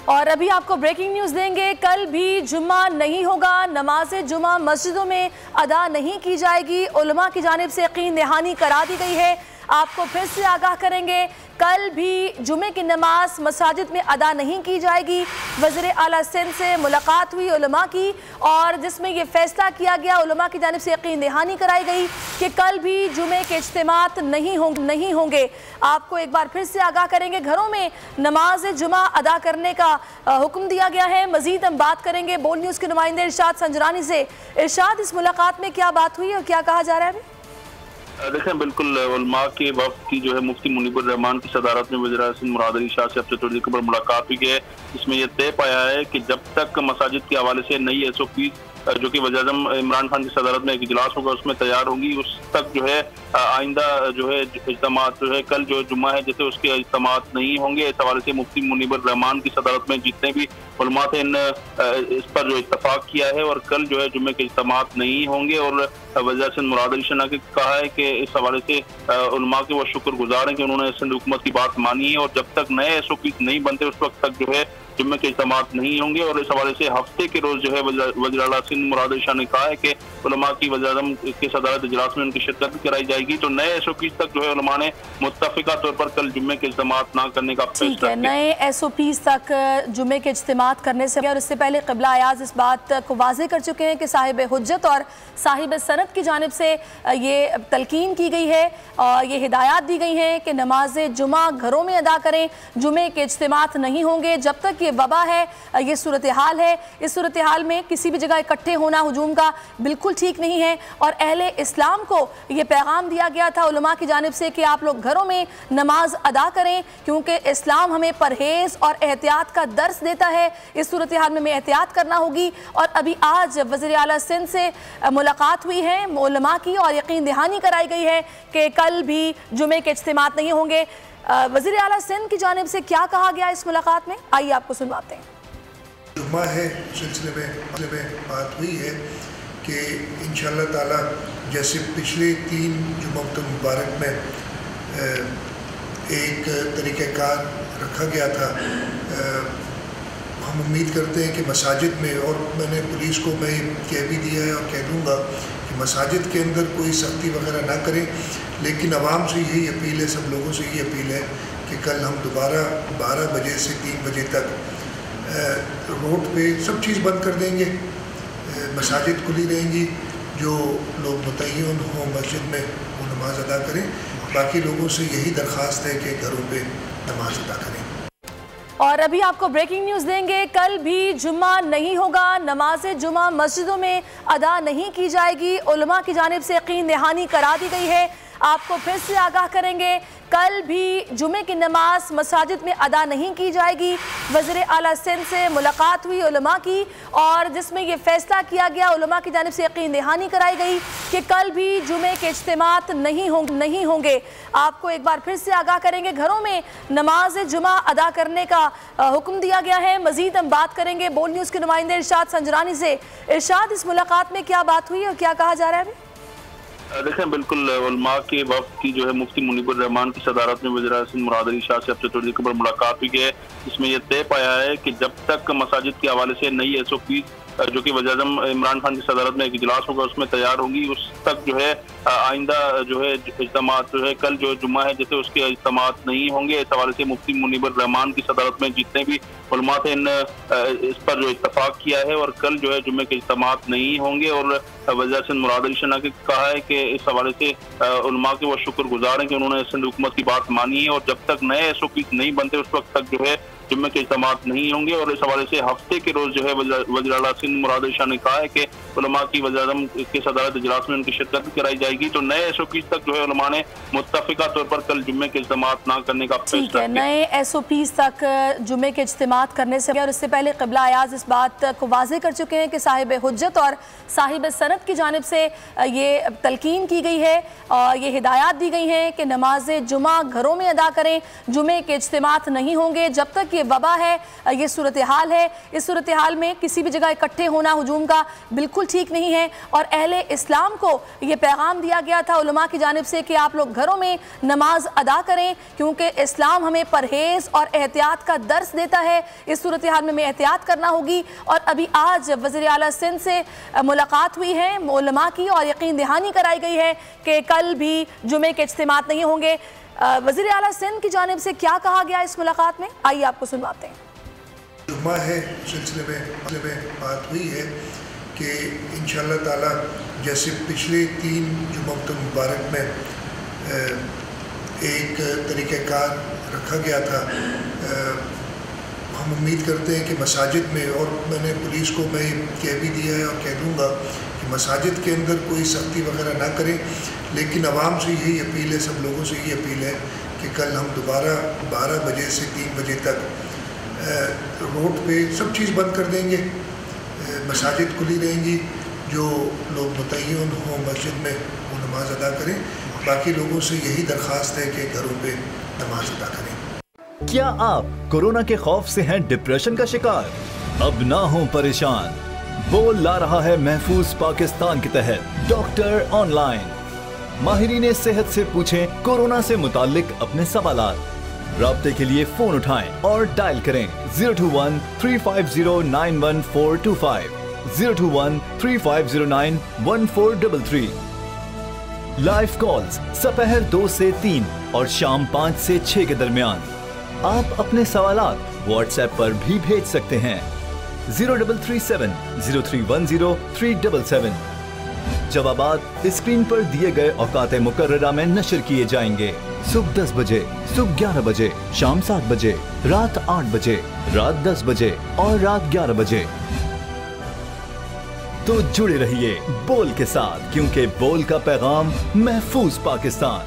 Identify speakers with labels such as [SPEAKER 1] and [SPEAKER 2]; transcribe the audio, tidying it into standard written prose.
[SPEAKER 1] और अभी आपको ब्रेकिंग न्यूज़ देंगे। कल भी जुम्मा नहीं होगा, नमाज जुम्मा मस्जिदों में अदा नहीं की जाएगी। उलमा की जानिब से यकीन दहानी करा दी गई है। आपको फिर से आगाह करेंगे, कल भी जुमे की नमाज मसाजिद में अदा नहीं की जाएगी। वज़ीर आला सिंध से मुलाकात हुई उलमा की और जिसमें ये फैसला किया गया, उलमा की जानिब से यकीन दहानी कराई गई कि कल भी जुमे के इज्तिमात नहीं होंगे। आपको एक बार फिर से आगाह करेंगे, घरों में नमाज जुमा अदा करने का हुक्म दिया गया है। मज़ीद हम बात करेंगे बोल न्यूज़ के नुमाइंदे इरशाद संजरानी से। इरशाद, इस मुलाकात में क्या बात हुई और क्या कहा जा रहा है अभी?
[SPEAKER 2] देखें, बिल्कुल उलमा के वक्त की जो है मुफ्ती मुनीबुर रहमान की सदारत में वज़ीर आला मुराद अली शाह से अब चतुर्थी के ऊपर मुलाकात हुई है। इसमें यह तय पाया है कि जब तक मसाजिद के हवाले से नई SOP जो कि वज़ीर आज़म इमरान खान की सदारत में एक इजलास होगा उसमें तैयार होगी, उस तक जो है आइंदा जो है इज्तिमात जो है कल जो जुम्मा है जैसे उसके इज्तिमात नहीं होंगे। इस हवाले से मुफ्ती मुनीबुर रहमान की सदारत में जितने भी उलमा थे इस पर जो इत्तफाक किया है और कल जो है जुम्मे के इज्तिमात नहीं होंगे। और वज़ीर आज़म मुराद अली शाह ने कहा है कि इस हवाले से उलमा के वो शुक्रगुजार हैं कि उन्होंने सिंध हुकूमत की बात मानी है और जब तक नए SOP नहीं बनते उस वक्त तक जो है जुम्मे के इज्तिमात नहीं होंगे। और इस हवाले से हफ्ते के रोज जो है वज़ीर आला सिंध मुराद अली शाह ने कहा है कि उलमा की वज़ीर आज़म के सदारत इजलास में उनकी शिरकत कराई जाएगी। तो नए SOP तक जो है उलमा ने मुत्तफ़िका तौर पर कल जुम्मे के इज्तिमात ना करने का फैसला किया।
[SPEAKER 1] नए SOP तक जुम्मे के इज्तिमात करने से और इससे पहले क़िबला अयाज़ इस बात को वाज़ेह कर चुके हैं कि साहिब हुज्जत और साहिब सनद की जानिब से ये तलकीन की गई है और ये हिदायत दी गई हैं कि नमाज जुमा घरों में अदा करें, जुमे के इज्तिमात नहीं होंगे। जब तक ये वबा है, ये सूरत हाल है, इस सूरत हाल में किसी भी जगह इकट्ठे होना हुजूम का बिल्कुल ठीक नहीं है। और अहले इस्लाम को ये पैगाम दिया गया था उलमा की जानिब से कि आप लोग घरों में नमाज अदा करें, क्योंकि इस्लाम हमें परहेज़ और एहतियात का दर्स देता है। इस सूरत हाल में हमें एहतियात करना होगी। और अभी आज वज़ीर आला सिंध से मुलाकात हुई है उलमा की और यकीन दहानी कराई गई है कि कल भी जुमे के इज्तिमात नहीं होंगे। वज़ीर आला सिंध की जानिब से क्या कहा गया इस मुलाकात में, आइए आपको सुनवाते हैं।
[SPEAKER 3] जुम्मा है सिलसिले में बात हुई है कि इंशाअल्लाह ताला जैसे पिछले 3 जुम्मत मुबारक में एक तरीक़ाकार रखा गया था, हम उम्मीद करते हैं कि मसाजिद में, और मैंने पुलिस को मैं कह भी दिया है और कह दूँगा कि मसाजिद के अंदर कोई सख्ती वगैरह ना करें, लेकिन आवाम से यही अपील है, सब लोगों से यही अपील है कि कल हम दोबारा 12 बजे से 3 बजे तक रोड पे सब चीज़ बंद कर देंगे, मसाजिद खुली रहेंगी। जो लोग मुतय्यन हो मस्जिद में वो नमाज अदा करें। बाकी लोगों से यही दरख्वास्त है कि घरों पे नमाज अदा करें।
[SPEAKER 1] और अभी आपको ब्रेकिंग न्यूज़ देंगे, कल भी जुम्मा नहीं होगा, नमाज जुम्मा मस्जिदों में अदा नहीं की जाएगी। उलमा की जानिब से यकीन दहानी करा दी गई है। आपको फिर से आगाह करेंगे, कल भी जुमे की नमाज मसाजिद में अदा नहीं की जाएगी। वज़ीर आला सिंध से मुलाकात हुई उलमा की और जिसमें ये फैसला किया गया, उलमा की जानिब से यकीन दहानी कराई गई कि कल भी जुमे के इज्तिमात नहीं होंगे। आपको एक बार फिर से आगाह करेंगे, घरों में नमाज जुमा अदा करने का हुक्म दिया गया है। मज़ीद हम बात करेंगे बोल न्यूज़ के नुमाइंदे इरशाद संजरानी से। इरशाद, इस मुलाकात में क्या बात हुई और क्या कहा जा रहा है अभी?
[SPEAKER 2] देखें, बिल्कुल उलमा के वक्त की जो है मुफ्ती मुनीबुर रहमान की सदारत में वज़ीर आला मुराद अली शाह से अब चतुर्थी के ऊपर मुलाकात हुई है। इसमें यह तय पाया है कि जब तक मसाजिद के हवाले से नई SOP जो कि वज़ीर आज़म इमरान खान की सदारत में एक इजलास होगा उसमें तैयार होगी, उस तक जो है आइंदा जो है इज्तिमात जो है कल जो जुम्मा है जैसे उसके इज्तिमात नहीं होंगे। इस हवाले से मुफ्ती मुनीबुर रहमान की सदारत में जितने भी उलमा थे इस पर जो इत्तफाक किया है और कल जो है जुम्मे के इज्तिमात नहीं होंगे। और वज़ीर आज़म मुराद अली शाह ने कहा है कि इस हवाले से उलमा के वो शुक्रगुजार हैं कि उन्होंने सिंध हुकूमत की बात मानी है और जब तक नए SOP नहीं बनते उस वक्त तक जो है जुम्मे के इज्तिमात नहीं होंगे। और इस हवाले से हफ्ते के रोज जो है वज़ीर आला सिंध मुराद अली शाह ने कहा है कि उलमा की वज़ीर आज़म के सदारत इजलास में उनकी शिरकत कराई जाएगी। तो नए SOP तक जो है उलमा ने मुत्तफ़िका तौर पर कल जुम्मे के इज्तिमात ना करने का फैसला किया।
[SPEAKER 1] नए SOP तक जुम्मे के इज्तिमात करने से और इससे पहले क़िबला अयाज़ इस बात को वाज़ेह कर चुके हैं कि साहिब हुज्जत और साहिब सनद की जानिब से ये तलकीन की गई है और ये हिदायत दी गई हैं कि नमाज जुमा घरों में अदा करें, जुमे के इज्तिमात नहीं होंगे। जब तक कि वबा है, ये सूरत हाल है। इस सूरत हाल में किसी भी जगह इकट्ठे होना हुजूम का बिल्कुल ठीक नहीं है और अहले इस्लाम को ये पैगाम दिया गया था उलमा की जानिब से कि आप लोग घरों में नमाज अदा करें, क्योंकि इस्लाम हमें परहेज़ और एहतियात का दर्स देता है। इस सूरत हाल में हमें एहतियात करना होगी। और अभी आज वज़ीर आला सिंध से मुलाकात हुई है उलमा की और यकीन दहानी कराई गई है कि कल भी जुमे के इज्तिमात नहीं होंगे। वज़ीर आला सिंध की जानिब से क्या कहा गया इस मुलाकात में, आइए आपको सुनवाते हैं।
[SPEAKER 3] जुम्मा है, सिलसिले में बात हुई है कि इंशाअल्लाह ताला जैसे पिछले 3 जुम्मतुल मुबारक में एक तरीक़ाकार रखा गया था, हम उम्मीद करते हैं कि मसाजिद में, और मैंने पुलिस को मैं कह भी दिया है और कह दूँगा कि मसाजिद के अंदर कोई सख्ती वगैरह ना करें, लेकिन आवाम से यही अपील है, सब लोगों से यही अपील है कि कल हम दोबारा 12 बजे से 3 बजे तक रोड पे सब चीज़ बंद कर देंगे, मसाजिद खुली रहेंगी, जो लोग मुतय्यन हों मस्जिद में वो नमाज अदा करें। बाकी लोगों से यही दरख्वास्त है कि घरों पे नमाज अदा करें।
[SPEAKER 4] क्या आप कोरोना के खौफ से हैं डिप्रेशन का शिकार? अब ना हो परेशान, बोल ला रहा है महफूज पाकिस्तान के तहत डॉक्टर ऑनलाइन। माहिरीन सेहत से पूछें कोरोना से मुताल्लिक अपने सवालात। राब्ते के लिए फोन उठाएं और डायल करें 021-350-91425, 021-3509-1433। लाइव कॉल्स दोपहर 2 से 3 और शाम 5 से 6 के दरमियान। आप अपने सवालात व्हाट्सएप पर भी भेज सकते हैं 0337-0310-377। जवाबात स्क्रीन पर दिए गए औकात मुकर्ररा में नशर किए जाएंगे। सुबह 10 बजे, सुबह 11 बजे, शाम 7 बजे, रात 8 बजे, रात 10 बजे और रात 11 बजे। तो जुड़े रहिए बोल के साथ, क्योंकि बोल का पैगाम महफूज पाकिस्तान।